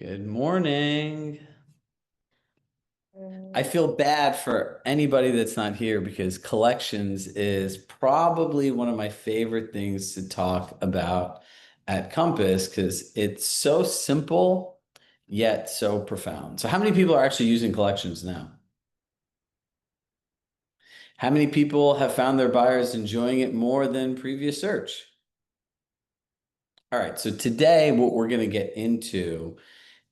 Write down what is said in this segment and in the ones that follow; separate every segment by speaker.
Speaker 1: Good morning. I
Speaker 2: Mm,
Speaker 1: feel bad for anybody that's not here because collections is probably one of my favorite things to talk about at Compass because it's so simple yet so profound. So, how many people are actually using collections now? How many people have found their buyers enjoying it more than previous search? All right, so today what we're going to get into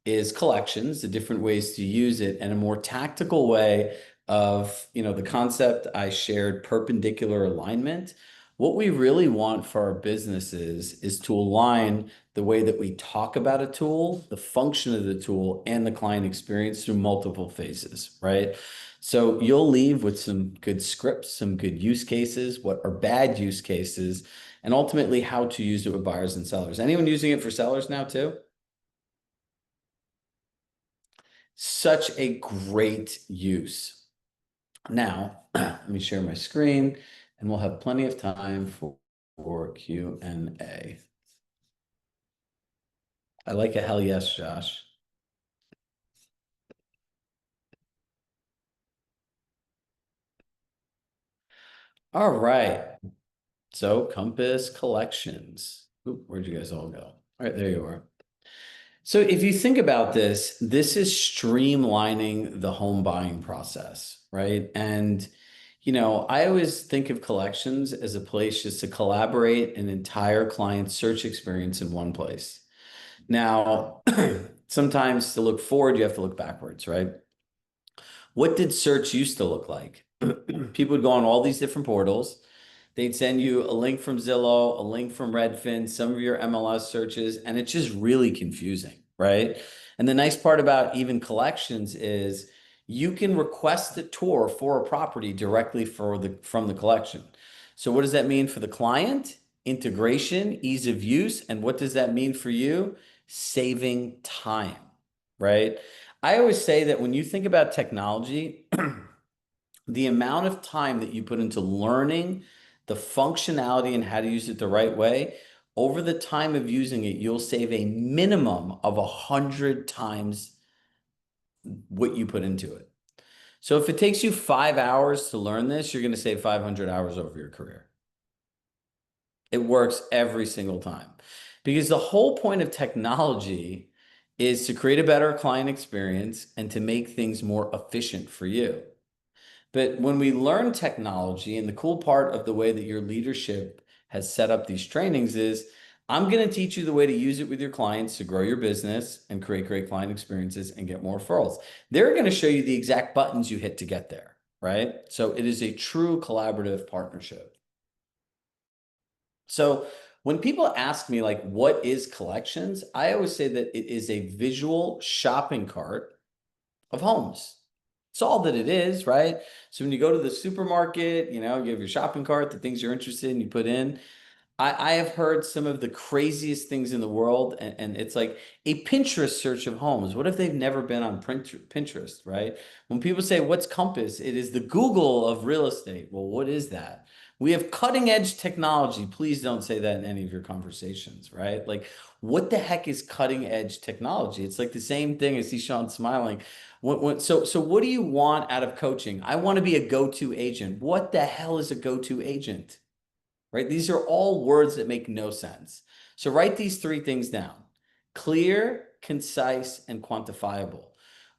Speaker 1: is collections, the different ways to use it, and a more tactical way of, the concept I shared, perpendicular alignment. What we really want for our businesses is to align the way that we talk about a tool, the function of the tool, and the client experience through multiple phases, right? So you'll leave with some good scripts, some good use cases, what are bad use cases, and ultimately how to use it with buyers and sellers. Anyone using it for sellers now too? Such a great use. Now, let me share my screen and we'll have plenty of time for Q&A. I like a hell yes, Josh. All right. So Compass Collections. Oop, where'd you guys all go? All right, there you are. So if you think about this, this is streamlining the home buying process, right? And, I always think of collections as a place just to collaborate an entire client search experience in one place. Now, sometimes to look forward, you have to look backwards, right? What did search used to look like? People would go on all these different portals. They'd send you a link from Zillow, a link from Redfin, some of your MLS searches, and it's just really confusing, right? And the nice part about even collections is you can request a tour for a property directly from the collection. So what does that mean for the client? Integration, ease of use, and what does that mean for you? Saving time, right? I always say that when you think about technology, the amount of time that you put into learning the functionality and how to use it the right way, over the time of using it, you'll save a minimum of 100 times what you put into it. So if it takes you 5 hours to learn this, you're going to save 500 hours over your career. It works every single time because the whole point of technology is to create a better client experience and to make things more efficient for you. But when we learn technology, and the cool part of the way that your leadership has set up these trainings is I'm going to teach you the way to use it with your clients to grow your business and create great client experiences and get more referrals. They're going to show you the exact buttons you hit to get there, right? So it is a true collaborative partnership. So when people ask me, like, what is collections? I always say that it is a visual shopping cart of homes. It's all that it is, right? So when you go to the supermarket, you have your shopping cart, the things you're interested in, you put in. I have heard some of the craziest things in the world, and it's like a Pinterest search of homes. What if they've never been on Pinterest, right? When people say, what's Compass? It is the Google of real estate. Well, what is that? We have cutting edge technology. Please don't say that in any of your conversations, right? Like, what the heck is cutting edge technology? It's like the same thing. I see Sean smiling. So what do you want out of coaching? I want to be a go-to agent. What the hell is a go-to agent? Right? These are all words that make no sense. So write these three things down: clear, concise, and quantifiable.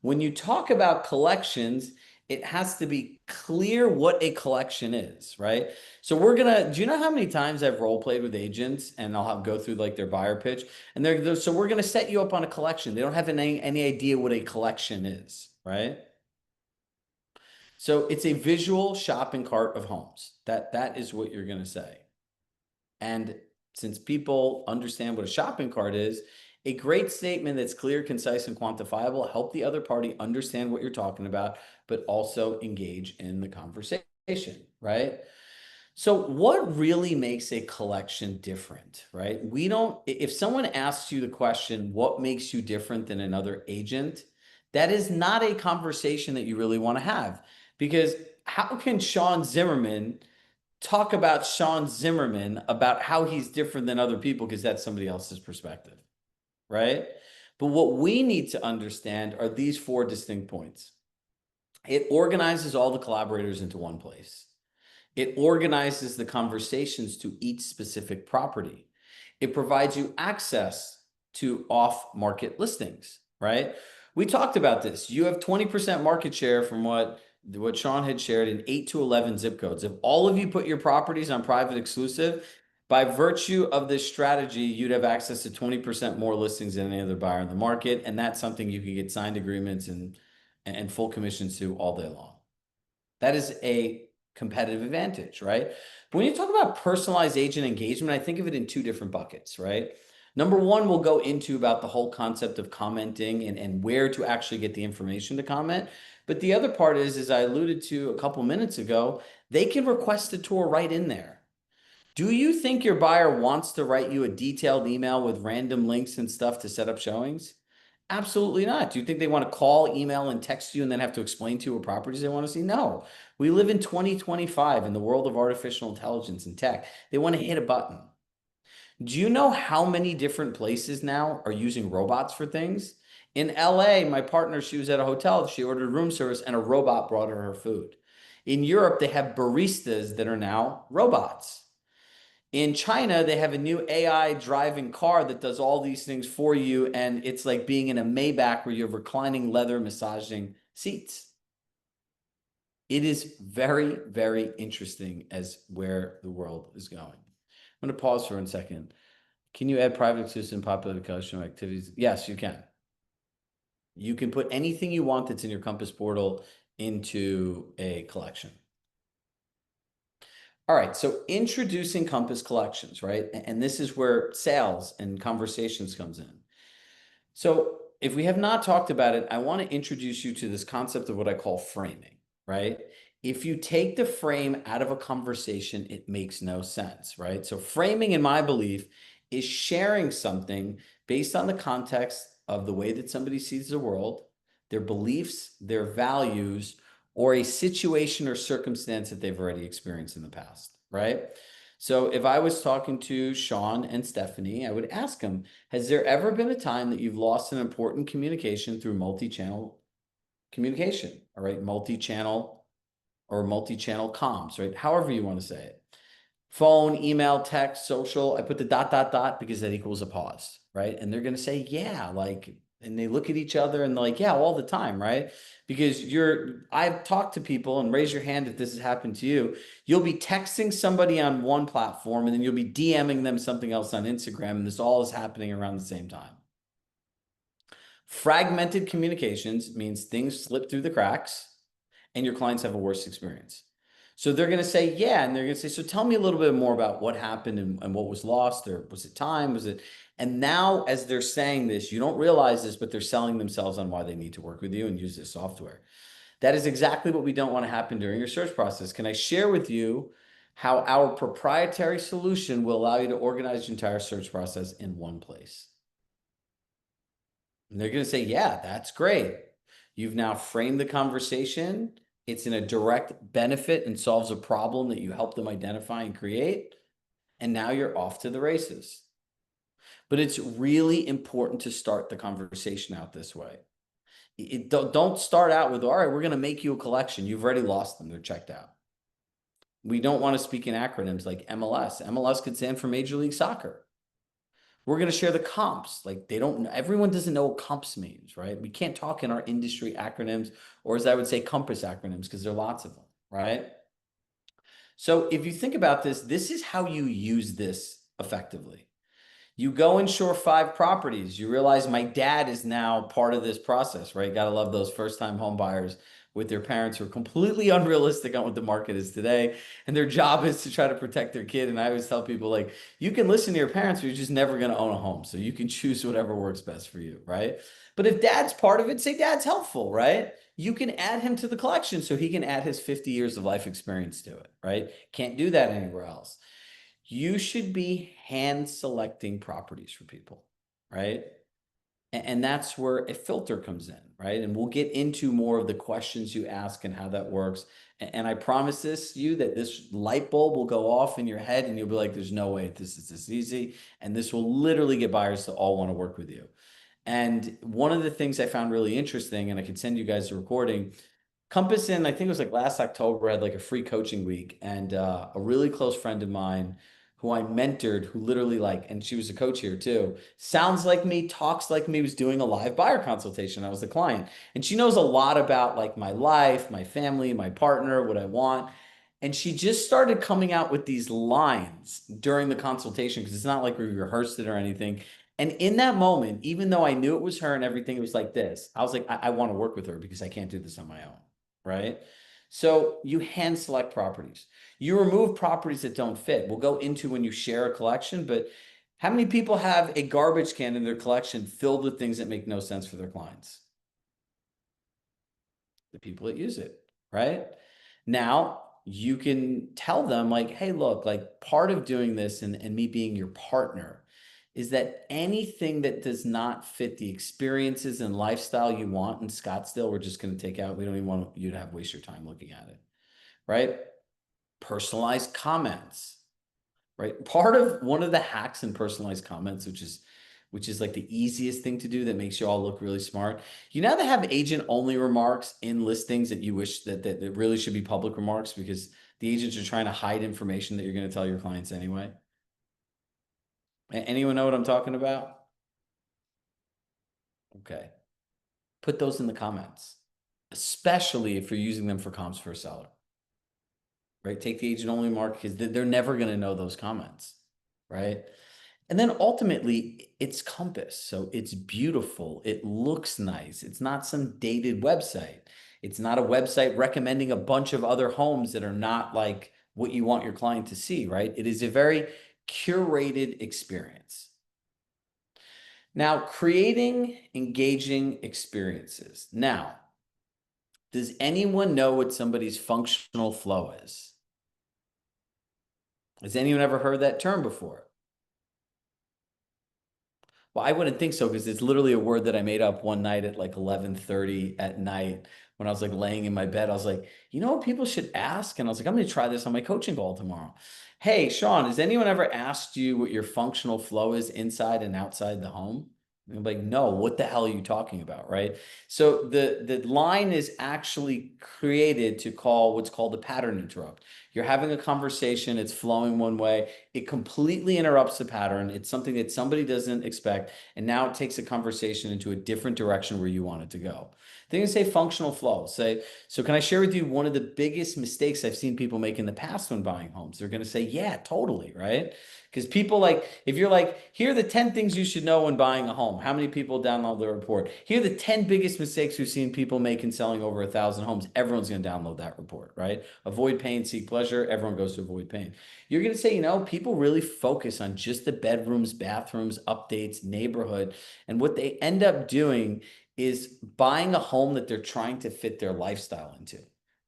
Speaker 1: When you talk about collections, it has to be clear what a collection is, right? So do you know how many times I've role played with agents and I'll go through like their buyer pitch and so we're going to set you up on a collection. They don't have any idea what a collection is, right? So it's a visual shopping cart of homes. That is what you're going to say. And since people understand what a shopping cart is, a great statement that's clear, concise, and quantifiable help the other party understand what you're talking about, but also engage in the conversation, right? So what really makes a collection different, right? If someone asks you the question, what makes you different than another agent? That is not a conversation that you really want to have because how can Sean Zimmerman talk about Sean Zimmerman about how he's different than other people because that's somebody else's perspective, right? But what we need to understand are these four distinct points. It organizes all the collaborators into one place. It organizes the conversations to each specific property. It provides you access to off-market listings, right? We talked about this. You have 20% market share from what Sean had shared in 8 to 11 zip codes. If all of you put your properties on private exclusive, by virtue of this strategy, you'd have access to 20% more listings than any other buyer in the market. And that's something you can get signed agreements and full commissions to all day long. That is a competitive advantage, right? But when you talk about personalized agent engagement, I think of it in two different buckets, right? Number one, we'll go into about the whole concept of commenting and where to actually get the information to comment. But the other part is, as I alluded to a couple minutes ago, they can request a tour right in there. Do you think your buyer wants to write you a detailed email with random links and stuff to set up showings? Absolutely not. Do you think they want to call, email, and text you and then have to explain to you what properties they want to see? No. We live in 2025 in the world of artificial intelligence and tech. They want to hit a button. Do you know how many different places now are using robots for things? In LA, my partner, she was at a hotel. She ordered room service and a robot brought her food. In Europe, they have baristas that are now robots. In China, they have a new AI driving car that does all these things for you. And it's like being in a Maybach where you have reclining leather massaging seats. It is very, very interesting as where the world is going. I'm going to pause for 1 second. Can you add private exclusive and popular collection activities? Yes, you can. You can put anything you want that's in your Compass portal into a collection. All right, so introducing Compass collections, right? And this is where sales and conversations comes in. So if we have not talked about it, I want to introduce you to this concept of what I call framing, right? If you take the frame out of a conversation, it makes no sense, right? So framing, in my belief, is sharing something based on the context of the way that somebody sees the world, their beliefs, their values, or a situation or circumstance that they've already experienced in the past, right? So if I was talking to Sean and Stephanie, I would ask them, has there ever been a time that you've lost an important communication through multi-channel communication, all right? Multi-channel or multi-channel comms, right? However you want to say it. Phone, email, text, social. I put the ... because that equals a pause, right? And they're going to say, yeah, like, and they look at each other and they're like, yeah, all the time, right? Because I've talked to people, and raise your hand if this has happened to you. You'll be texting somebody on one platform and then you'll be DMing them something else on Instagram, and this all is happening around the same time. Fragmented communications means things slip through the cracks and your clients have a worse experience. So they're going to say, yeah. And they're going to say, so tell me a little bit more about what happened and what was lost, or was it time? Was it? And now as they're saying this, you don't realize this, but they're selling themselves on why they need to work with you and use this software. That is exactly what we don't want to happen during your search process. Can I share with you how our proprietary solution will allow you to organize your entire search process in one place? And they're going to say, yeah, that's great. You've now framed the conversation. It's in a direct benefit and solves a problem that you help them identify and create. And now you're off to the races. But it's really important to start the conversation out this way. Don't start out with, all right, we're going to make you a collection. You've already lost them. They're checked out. We don't want to speak in acronyms like MLS. MLS could stand for Major League Soccer. We're going to share the comps. Like, everyone doesn't know what comps means, right? We can't talk in our industry acronyms, or as I would say, Compass acronyms, because there are lots of them, right? So if you think about this, this is how you use this effectively. You go insure 5 properties. You realize my dad is now part of this process, right? Got to love those first-time home buyers with their parents who are completely unrealistic on what the market is today. And their job is to try to protect their kid. And I always tell people, like, you can listen to your parents, but you're just never going to own a home. So you can choose whatever works best for you, right? But if dad's part of it, say dad's helpful, right? You can add him to the collection so he can add his 50 years of life experience to it, right? Can't do that anywhere else. You should be hand selecting properties for people, right? And that's where a filter comes in, right? And we'll get into more of the questions you ask and how that works. And I promise you that this light bulb will go off in your head and you'll be like, there's no way this is this easy. And this will literally get buyers to all want to work with you. And one of the things I found really interesting, and I could send you guys a recording, Compass in, I think it was like last October, had like a free coaching week, and a really close friend of mine who I mentored, who literally like, and she was a coach here too, sounds like me, talks like me, was doing a live buyer consultation. I was the client, and she knows a lot about like my life, my family, my partner, what I want. And she just started coming out with these lines during the consultation because it's not like we rehearsed it or anything. And in that moment, even though I knew it was her and everything, it was like this. I was like, I want to work with her because I can't do this on my own, right? So you hand select properties. You remove properties that don't fit. We'll go into when you share a collection, but how many people have a garbage can in their collection filled with things that make no sense for their clients? The people that use it, right? Now you can tell them, like, hey, look, like part of doing this and me being your partner is that anything that does not fit the experiences and lifestyle you want in Scottsdale, we're just going to take out. We don't even want you to have waste your time looking at it, right? Personalized comments, right? Part of one of the hacks in personalized comments, which is like the easiest thing to do that makes you all look really smart. You now that have agent only remarks in listings that you wish that really should be public remarks because the agents are trying to hide information that you're going to tell your clients anyway. Anyone know what I'm talking about? Okay. Put those in the comments, especially if you're using them for comps for a seller, right? Take the agent only mark because they're never going to know those comments, right? And then ultimately, it's Compass. So it's beautiful. It looks nice. It's not some dated website. It's not a website recommending a bunch of other homes that are not like what you want your client to see, right? It is a very curated experience. Now, creating engaging experiences. Now, does anyone know what somebody's functional flow is? Has anyone ever heard that term before? Well, I wouldn't think so because it's literally a word that I made up one night at like 11:30 at night when I was like laying in my bed. I was like, you know what people should ask? And I was like, I'm going to try this on my coaching call tomorrow. Hey, Sean, has anyone ever asked you what your functional flow is inside and outside the home? And I'm like, no, what the hell are you talking about? Right. So the line is actually created to call what's called a pattern interrupt. You're having a conversation, it's flowing one way, it completely interrupts the pattern. It's something that somebody doesn't expect. And now it takes a conversation into a different direction where you want it to go. They're going to say functional flow. Say, so can I share with you one of the biggest mistakes I've seen people make in the past when buying homes? They're going to say, yeah, totally, right? Because people like, if you're like, here are the 10 things you should know when buying a home. How many people download the report? Here are the 10 biggest mistakes we've seen people make in selling over 1,000 homes. Everyone's going to download that report, right? Avoid pain, seek pleasure. Everyone goes to avoid pain. You're going to say, people really focus on just the bedrooms, bathrooms, updates, neighborhood. And what they end up doing is buying a home that they're trying to fit their lifestyle into,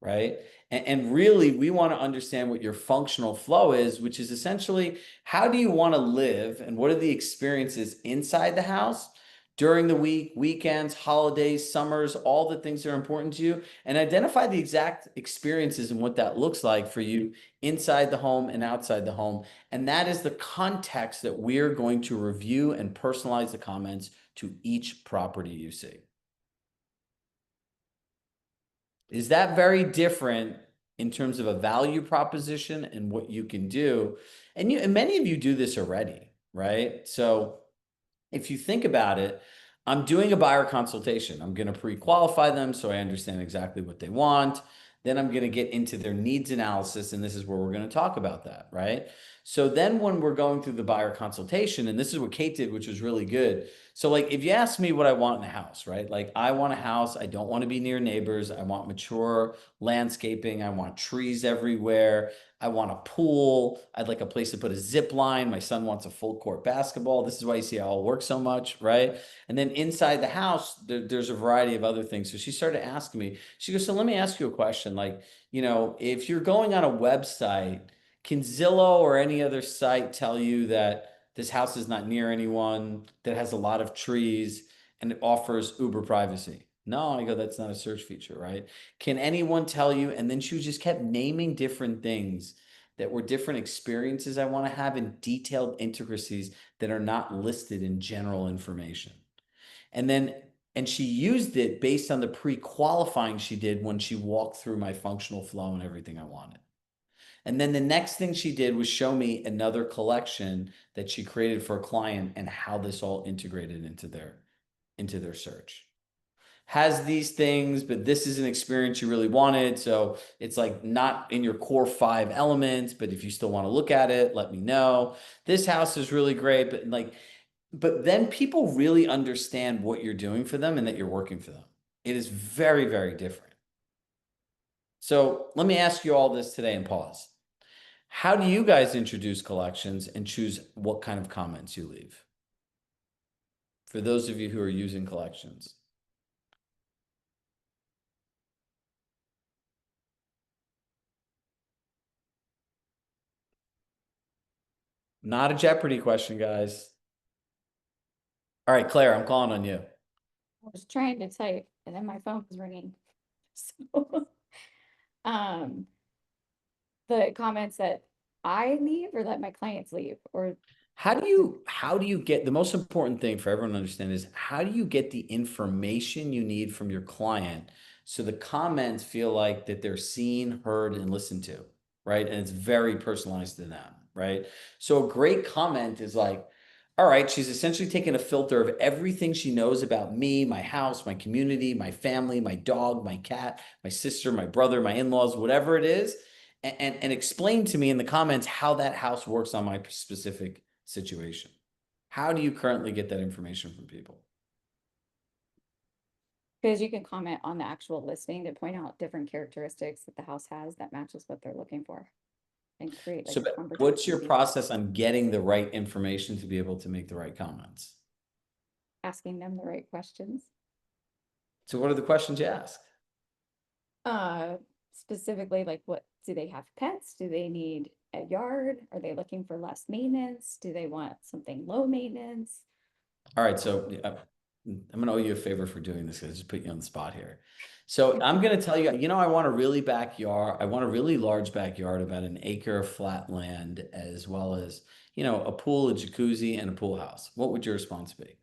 Speaker 1: right? And really, we want to understand what your functional flow is, which is essentially how do you want to live and what are the experiences inside the house during the week, weekends, holidays, summers, all the things that are important to you, and identify the exact experiences and what that looks like for you inside the home and outside the home. And that is the context that we're going to review and personalize the comments to each property you see. Is that very different in terms of a value proposition and what you can do? And many of you do this already, right? So if you think about it, I'm doing a buyer consultation. I'm going to pre-qualify them so I understand exactly what they want. Then I'm going to get into their needs analysis, and this is where we're going to talk about that, right? So then when we're going through the buyer consultation, and this is what Kate did, which was really good. So like if you ask me what I want in a house, right? Like I want a house, I don't want to be near neighbors. I want mature landscaping. I want trees everywhere. I want a pool. I'd like a place to put a zip line. My son wants a full court basketball. This is why you see how it works so much, right? And then inside the house, there's a variety of other things. So she started asking me, she goes, so let me ask you a question. Like, if you're going on a website, can Zillow or any other site tell you that this house is not near anyone, that has a lot of trees, and it offers uber privacy? No, I go, that's not a search feature, right? Can anyone tell you? And then she just kept naming different things that were different experiences I want to have in detailed intricacies that are not listed in general information. And she used it based on the pre-qualifying she did when she walked through my functional flow and everything I wanted. And then the next thing she did was show me another collection that she created for a client and how this all integrated into their search. Has these things, but this is an experience you really wanted. So it's like not in your core 5 elements, but if you still want to look at it, let me know. This house is really great, but then people really understand what you're doing for them and that you're working for them. It is very, very different. So let me ask you all this today and pause. How do you guys introduce collections and choose what kind of comments you leave? For those of you who are using collections. Not a Jeopardy question, guys. All right, Claire, I'm calling on you.
Speaker 2: I was trying to type and then my phone was ringing. So, um, the comments that I leave or that my clients leave, or
Speaker 1: How do you get the most important thing for everyone to understand is how do you get the information you need from your client so the comments feel like that they're seen, heard, and listened to, right? And it's very personalized to them, right? So a great comment is like, all right, she's essentially taken a filter of everything she knows about me, my house, my community, my family, my dog, my cat, my sister, my brother, my in-laws, whatever it is, and explain to me in the comments how that house works on my specific situation. How do you currently get that information from people?
Speaker 2: because you can comment on the actual listing to point out different characteristics that the house has that matches what they're looking for and create like
Speaker 1: So,
Speaker 2: a
Speaker 1: but what's your
Speaker 2: conversation,
Speaker 1: process on getting the right information to be able to make the right comments?
Speaker 2: asking them the right questions.
Speaker 1: So, what are the questions you ask?
Speaker 2: Uh, Specifically, like what do they have pets? Do they need a yard? Are they looking for less maintenance? Do they want something low maintenance?
Speaker 1: All right, so I'm going to owe you a favor for doing this because I just put you on the spot here. So I'm going to tell you, I want a really backyard. I want a really large backyard, about an acre of flat land, as well as, a pool, a jacuzzi, and a pool house. What would your response be?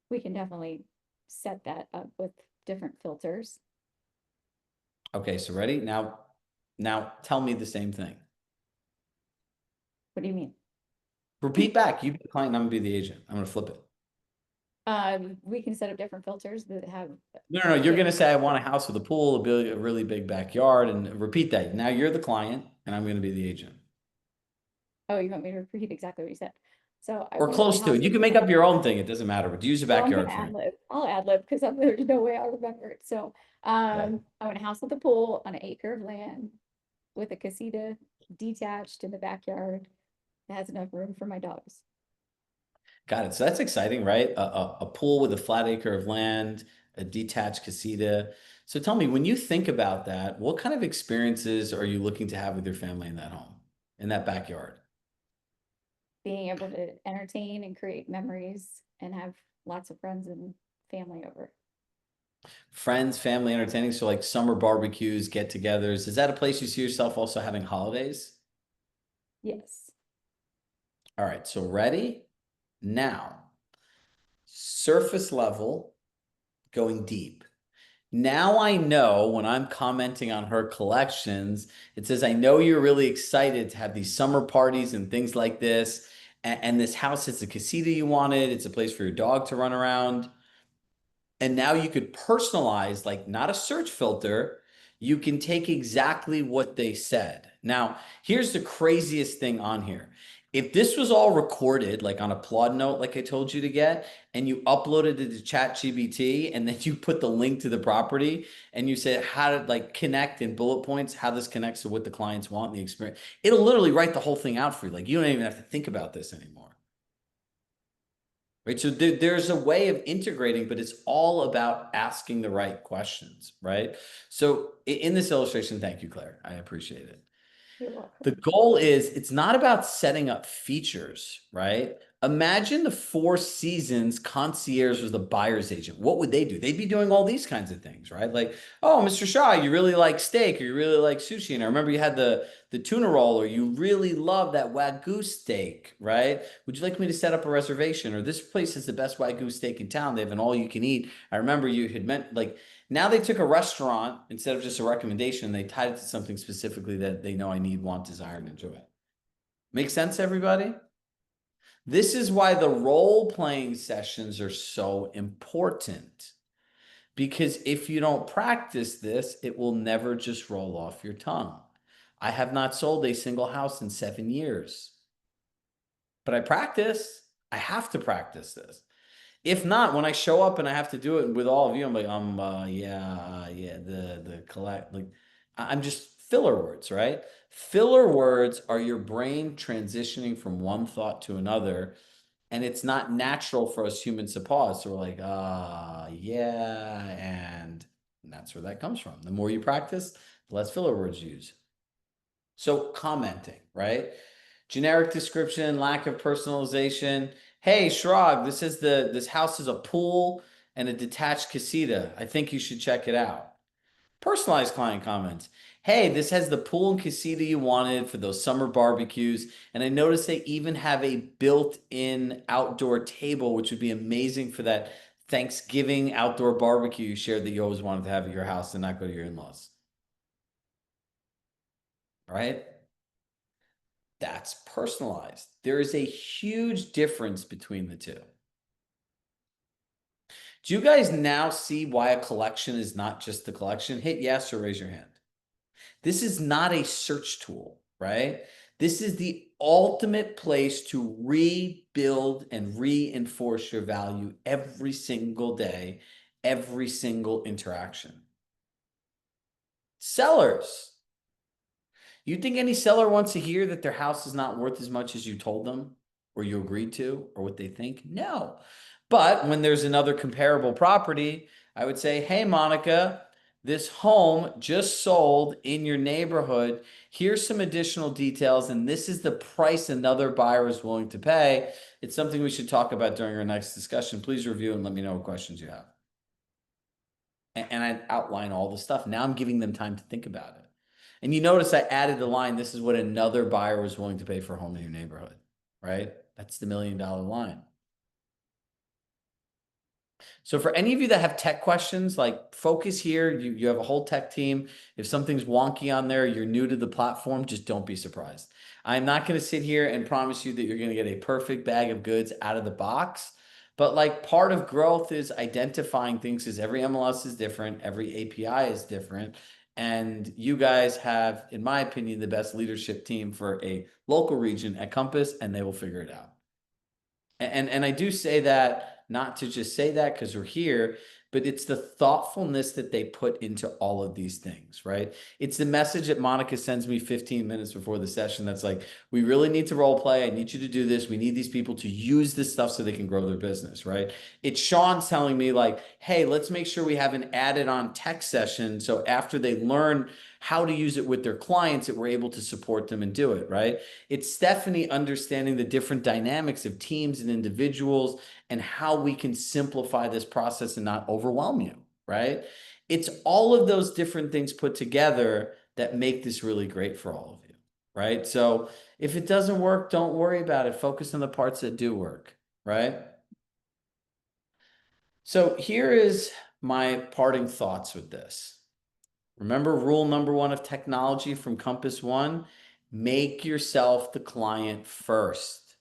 Speaker 2: We can definitely set that up with different filters.
Speaker 1: Okay, so ready? Now tell me the same thing.
Speaker 2: What do you mean?
Speaker 1: Repeat back. You be the client, and I'm gonna be the agent. I'm gonna flip it.
Speaker 2: We can set up different filters that have
Speaker 1: No, no, no. You're gonna
Speaker 2: different.
Speaker 1: say I want a house with a pool, a really big backyard, and repeat that. Now you're the client, and I'm gonna be the agent.
Speaker 2: Oh, you want me to repeat exactly what you said? So I
Speaker 1: Or
Speaker 2: want a
Speaker 1: close to
Speaker 2: house
Speaker 1: it. You
Speaker 2: with
Speaker 1: can make up your own thing. It doesn't matter, but use a
Speaker 2: well, I'm gonna
Speaker 1: backyard for me.
Speaker 2: ad lib. I'll ad lib because there's no way I'll remember it. So
Speaker 1: Okay.
Speaker 2: I want a house with a pool on an acre of land with a casita detached in the backyard that has enough room for my dogs.
Speaker 1: Got it. So that's exciting, right? A pool with a flat acre of land, a detached casita. So tell me, when you think about that, what kind of experiences are you looking to have with your family in that home, in that backyard?
Speaker 2: Being able to entertain and create memories and have lots of friends and family over.
Speaker 1: Friends, family entertaining. So like summer barbecues, get-togethers. Is that a place you see yourself also having holidays?
Speaker 2: Yes.
Speaker 1: All right. So ready? Now, surface level, going deep. Now I know when I'm commenting on her collections, it says, I know you're really excited to have these summer parties and things like this. And this house is the casita you wanted. It's a place for your dog to run around. And now you could personalize, like not a search filter. You can take exactly what they said. Now, here's the craziest thing on here. If this was all recorded, like on a Plod note, like I told you to get, and you uploaded it to ChatGPT, and then you put the link to the property, and you said how to like connect in bullet points, how this connects to what the clients want, and the experience, it'll literally write the whole thing out for you. Like you don't even have to think about this anymore. Right. So there's a way of integrating, but it's all about asking the right questions, right? So in this illustration, thank you, Claire. I appreciate it.
Speaker 2: You're welcome.
Speaker 1: The goal is it's not about setting up features, right? Imagine the Four Seasons concierge was the buyer's agent. What would they do? They'd be doing all these kinds of things, right? Like, oh, Mr. Shaw, you really like steak or you really like sushi. And I remember you had the tuna roll or you really love that Wagyu steak, right? Would you like me to set up a reservation? Or this place is the best Wagyu steak in town. They have an all you can eat. I remember you had meant like now they took a restaurant instead of just a recommendation, they tied it to something specifically that they know I need, want, desire, and enjoy. Make sense, everybody? This is why the role playing sessions are so important. Because if you don't practice this, it will never just roll off your tongue. I have not sold a single house in 7 years, but I practice. I have to practice this. If not, when I show up and I have to do it with all of you, I'm like, yeah, the collect, like, I'm just filler words, right? Filler words are your brain transitioning from one thought to another, and it's not natural for us humans to pause. So we're like, yeah, and that's where that comes from. The more you practice, the less filler words you use. So commenting, right? Generic description, lack of personalization. Hey, Shrug, this house is a pool and a detached casita. I think you should check it out. Personalized client comments. Hey, this has the pool and casita you wanted for those summer barbecues. And I noticed they even have a built-in outdoor table, which would be amazing for that Thanksgiving outdoor barbecue you shared that you always wanted to have at your house and not go to your in-laws. Right? That's personalized. There is a huge difference between the two. Do you guys now see why a collection is not just the collection? Hit yes or raise your hand. This is not a search tool, right? This is the ultimate place to rebuild and reinforce your value every single day, every single interaction. Sellers. You think any seller wants to hear that their house is not worth as much as you told them or you agreed to or what they think? No. But when there's another comparable property, I would say, hey, Monica, this home just sold in your neighborhood. Here's some additional details, and this is the price another buyer is willing to pay. It's something we should talk about during our next discussion. Please review and let me know what questions you have. And I outline all the stuff. Now I'm giving them time to think about it. And you notice I added the line, this is what another buyer was willing to pay for a home in your neighborhood, right? That's the $1 million line. So for any of you that have tech questions, like focus here. You have a whole tech team. If something's wonky on there, you're new to the platform, just don't be surprised. I'm not going to sit here and promise you that you're going to get a perfect bag of goods out of the box. But like part of growth is identifying things because every MLS is different, every API is different. And you guys have, in my opinion, the best leadership team for a local region at Compass, and they will figure it out. And I do say that not to just say that because we're here, but it's the thoughtfulness that they put into all of these things, right? It's the message that Monica sends me 15 minutes before the session that's like, we really need to role play. I need you to do this. We need these people to use this stuff so they can grow their business, right? It's Sean's telling me like, hey, let's make sure we have an added on tech session. So after they learn how to use it with their clients, that we're able to support them and do it, right? It's Stephanie understanding the different dynamics of teams and individuals and how we can simplify this process and not overwhelm you, right? It's all of those different things put together that make this really great for all of you, right? So if it doesn't work, don't worry about it. Focus on the parts that do work, right? So here is my parting thoughts with this. Remember rule number one of technology from Compass One, make yourself the client first.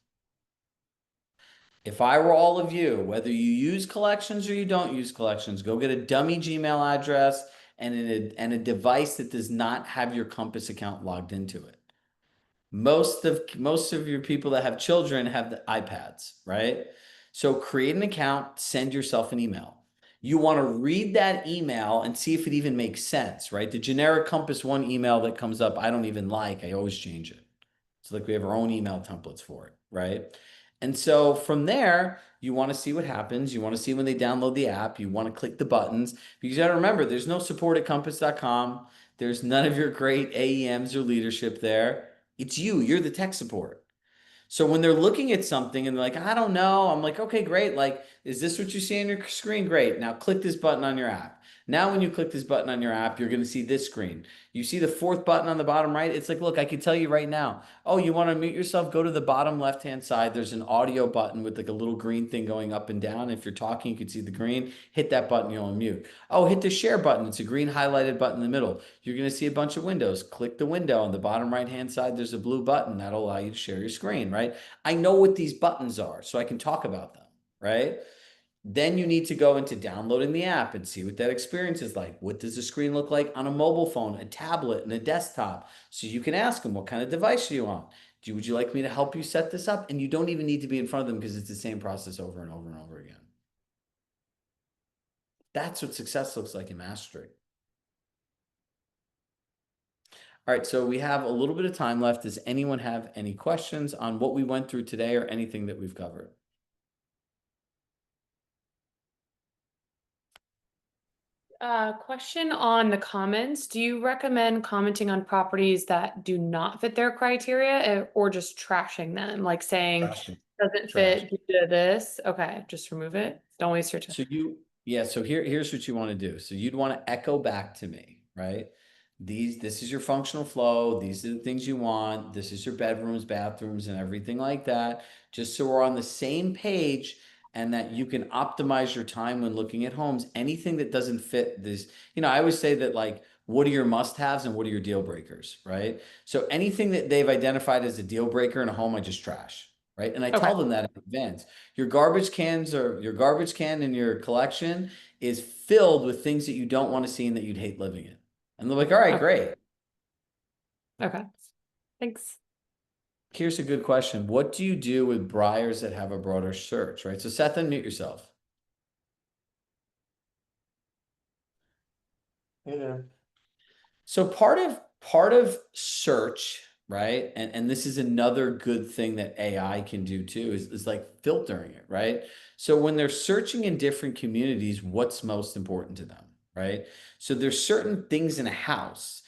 Speaker 1: If I were all of you, whether you use collections or you don't use collections, go get a dummy Gmail address and a device that does not have your Compass account logged into it. Most of your people that have children have the iPads, right? So create an account, send yourself an email. You want to read that email and see if it even makes sense, right? The generic Compass One email that comes up, I don't even like. I always change it. So like we have our own email templates for it, right? And so from there, you want to see what happens. You want to see when they download the app. You want to click the buttons because you got to remember there's no support at compass.com. There's none of your great AEMs or leadership there. It's you. You're the tech support. So when they're looking at something and they're like, I don't know, I'm like, okay, great. Like, is this what you see on your screen? Great. Now click this button on your app. Now, when you click this button on your app, you're going to see this screen. You see the fourth button on the bottom right? It's like, look, I can tell you right now. Oh, you want to mute yourself? Go to the bottom left-hand side. There's an audio button with like a little green thing going up and down. If you're talking, you can see the green. Hit that button, you'll unmute. Oh, hit the share button. It's a green highlighted button in the middle. You're going to see a bunch of windows. Click the window on the bottom right-hand side. There's a blue button that'll allow you to share your screen, right? I know what these buttons are, so I can talk about them, right? Then you need to go into downloading the app and see what that experience is like. What does the screen look like on a mobile phone, a tablet, and a desktop? So you can ask them, what kind of device are you on? Would you like me to help you set this up? And you don't even need to be in front of them because it's the same process over and over and over again. That's what success looks like in mastery. All right, so we have a little bit of time left. Does anyone have any questions on what we went through today or anything that we've covered?
Speaker 3: Question on the comments. Do you recommend commenting on properties that do not fit their criteria or just trashing them? Like saying
Speaker 1: Trash.
Speaker 3: doesn't
Speaker 1: Trash.
Speaker 3: fit due to this. Okay, just remove it. Don't waste your time.
Speaker 1: So yeah, so here's what you want to do. So you'd want to echo back to me, right? This is your functional flow. These are the things you want. This is your bedrooms, bathrooms, and everything like that. Just so we're on the same page and that you can optimize your time when looking at homes. Anything that doesn't fit this, I always say that like, what are your must-haves and what are your deal breakers, right? So anything that they've identified as a deal breaker in a home, I just trash, right? And I
Speaker 3: Okay.
Speaker 1: tell them that in advance. Your garbage can in your collection is filled with things that you don't want to see and that you'd hate living in. And they're like, all right,
Speaker 3: Okay.
Speaker 1: great.
Speaker 3: Okay. Thanks.
Speaker 1: Here's a good question. What do you do with buyers that have a broader search, right? So Seth, unmute yourself.
Speaker 4: Hey there.
Speaker 1: So part of search, right? And this is another good thing that AI can do too, is like filtering it, right? So when they're searching in different communities, what's most important to them, right? So there's certain things in a house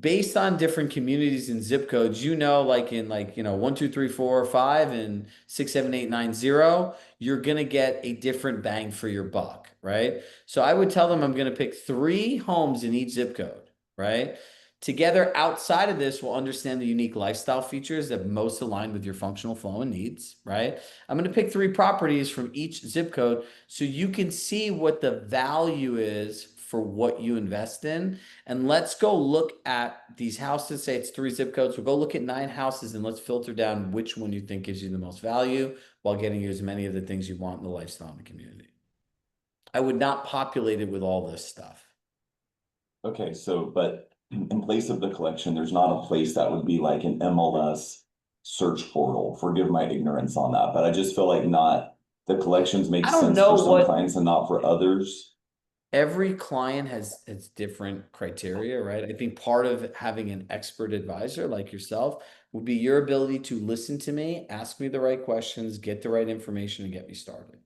Speaker 1: based on different communities and zip codes, like in 1, 2, 3, 4, 5, and 6, 7, 8, 9, 0, you're gonna get a different bang for your buck, right? So I would tell them I'm gonna pick 3 homes in each zip code, right? Together outside of this, we'll understand the unique lifestyle features that most align with your functional flow and needs, right? I'm going to pick 3 properties from each zip code so you can see what the value is for what you invest in. And let's go look at these houses. Say it's 3 zip codes. We'll go look at 9 houses and let's filter down which one you think gives you the most value while getting you as many of the things you want in the lifestyle in the community. I would not populate it with all this stuff.
Speaker 4: Okay, so, but in place of the collection, there's not a place that would be like an MLS search portal. Forgive my ignorance on that, but I just feel like the collections make
Speaker 1: I don't
Speaker 4: sense
Speaker 1: know
Speaker 4: for some clients and not for others.
Speaker 1: Every client has different criteria, right? I think part of having an expert advisor like yourself would be your ability to listen to me, ask me the right questions, get the right information, and get me started,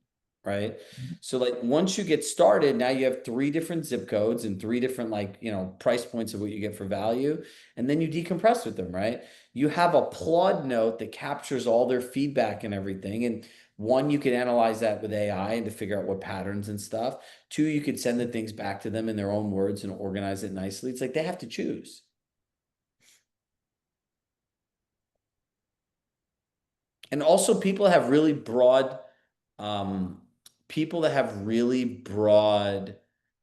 Speaker 1: right? So like once you get started, now you have 3 different zip codes and 3 different price points of what you get for value, and then you decompress with them, right? You have a plot note that captures all their feedback and everything, and one, you can analyze that with AI and to figure out what patterns and stuff. 2, you could send the things back to them in their own words and organize it nicely. It's like they have to choose. And also people that have really broad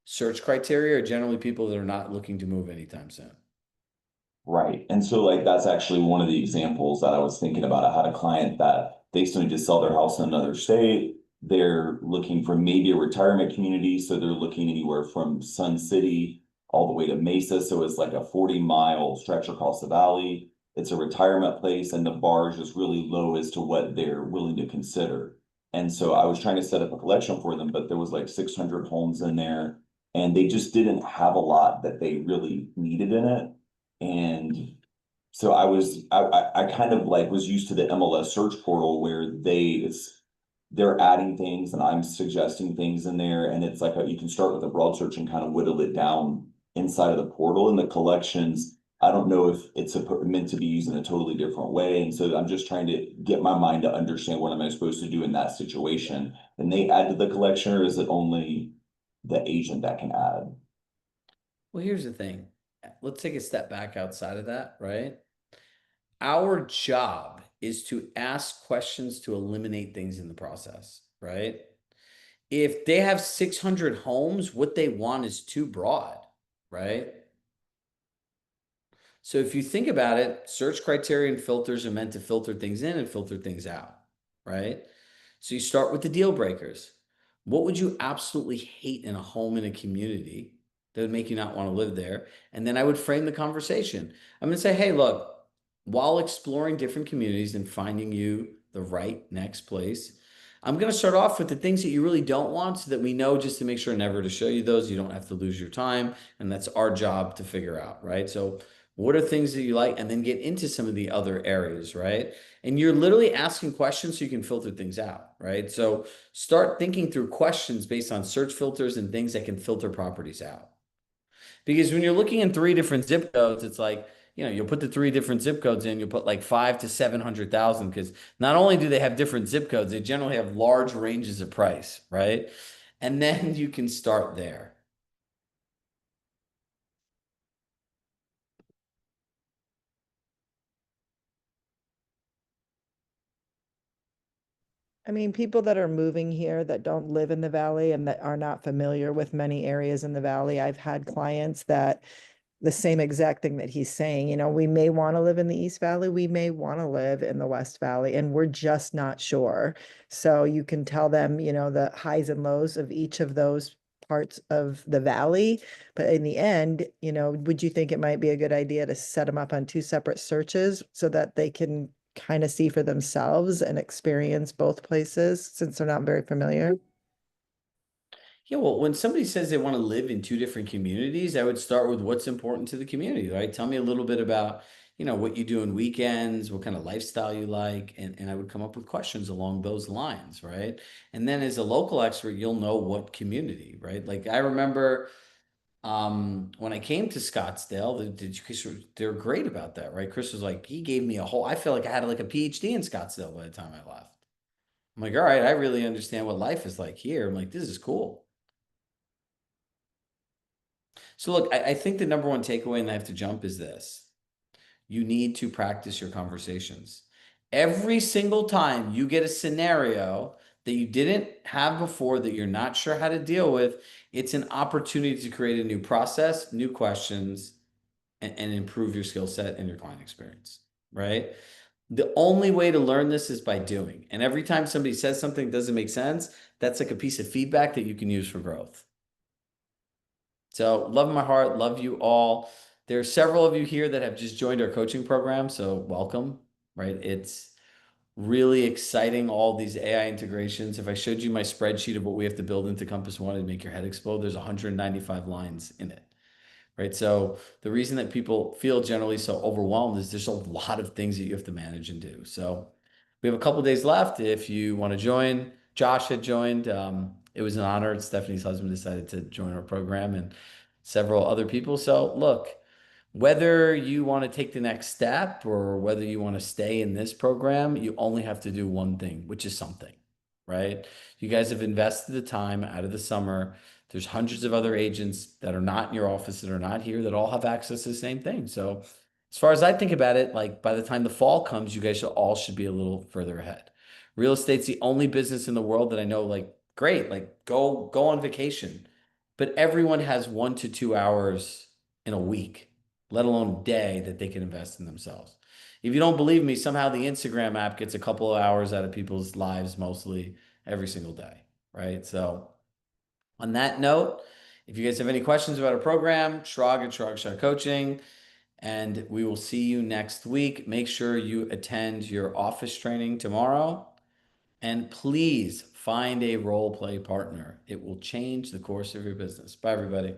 Speaker 1: search criteria are generally people that are not looking to move anytime soon.
Speaker 4: Right. And so like that's actually one of the examples that I was thinking about. I had a client that they still need to sell their house in another state. They're looking for maybe a retirement community. So they're looking anywhere from Sun City all the way to Mesa. So it's like a 40-mile stretch across the valley. It's a retirement place, and the bar is just really low as to what they're willing to consider. And so I was trying to set up a collection for them, but there was like 600 homes in there, and they just didn't have a lot that they really needed in it. And so I kind of like was used to the MLS search portal where they're adding things and I'm suggesting things in there. And it's like you can start with a broad search and kind of whittle it down inside of the portal. And the collections, I don't know if it's meant to be used in a totally different way. And so I'm just trying to get my mind to understand what am I supposed to do in that situation. And they add to the collection, or is it only the agent that can add?
Speaker 1: Well, here's the thing. Let's take a step back outside of that, right? Our job is to ask questions to eliminate things in the process, right? If they have 600 homes, what they want is too broad, right? So if you think about it, search criteria and filters are meant to filter things in and filter things out, right? So you start with the deal breakers. What would you absolutely hate in a home in a community that would make you not want to live there? And then I would frame the conversation. I'm going to say, hey, look, while exploring different communities and finding you the right next place, I'm going to start off with the things that you really don't want so that we know just to make sure never to show you those. You don't have to lose your time. And that's our job to figure out, right? So, what are things that you like? And then get into some of the other areas, right? And you're literally asking questions so you can filter things out, right? So, start thinking through questions based on search filters and things that can filter properties out. Because when you're looking in three different zip codes, it's like, you'll put the three different zip codes in, you'll put like 5 to 700,000 because not only do they have different zip codes, they generally have large ranges of price, right? And then you can start there.
Speaker 5: I mean, people that are moving here that don't live in the valley and that are not familiar with many areas in the valley, I've had clients that the same exact thing that he's saying, we may want to live in the East Valley, we may want to live in the West Valley, and we're just not sure. So you can tell them, the highs and lows of each of those parts of the valley. But in the end, would you think it might be a good idea to set them up on two separate searches so that they can kind of see for themselves and experience both places since they're not very familiar?
Speaker 1: Yeah, well, when somebody says they want to live in two different communities, I would start with what's important to the community, right? Tell me a little bit about, what you do on weekends, what kind of lifestyle you like, and I would come up with questions along those lines, right? And then as a local expert, you'll know what community, right? Like I remember when I came to Scottsdale, they're great about that, right? Chris was like, he gave me I feel like I had like a PhD in Scottsdale by the time I left. I'm like, all right, I really understand what life is like here. I'm like, this is cool. So look, I think the number one takeaway, and I have to jump, is this. You need to practice your conversations. Every single time you get a scenario that you didn't have before that you're not sure how to deal with, it's an opportunity to create a new process, new questions, and improve your skill set and your client experience, right? The only way to learn this is by doing. And every time somebody says something that doesn't make sense, that's like a piece of feedback that you can use for growth. So, love in my heart, love you all. There are several of you here that have just joined our coaching program, so welcome, right? It's really exciting, all these AI integrations. If I showed you my spreadsheet of what we have to build into Compass One and make your head explode, there's 195 lines in it, right? So the reason that people feel generally so overwhelmed is there's a lot of things that you have to manage and do. So we have a couple days left. If you want to join, Josh had joined. It was an honor. Stephanie's husband decided to join our program and several other people. So look, whether you want to take the next step or whether you want to stay in this program, you only have to do one thing, which is something, right? You guys have invested the time out of the summer. There's hundreds of other agents that are not in your office that are not here that all have access to the same thing. So as far as I think about it, like by the time the fall comes, you guys should be a little further ahead. Real estate's the only business in the world that I know, like, great, like go on vacation. But everyone has 1 to 2 hours in a week, let alone a day, that they can invest in themselves. If you don't believe me, somehow the Instagram app gets a couple of hours out of people's lives mostly every single day, right? So on that note, if you guys have any questions about our program, Chirag at Chirag Shah Coaching, and we will see you next week. Make sure you attend your office training tomorrow. And please find a role play partner. It will change the course of your business. Bye, everybody.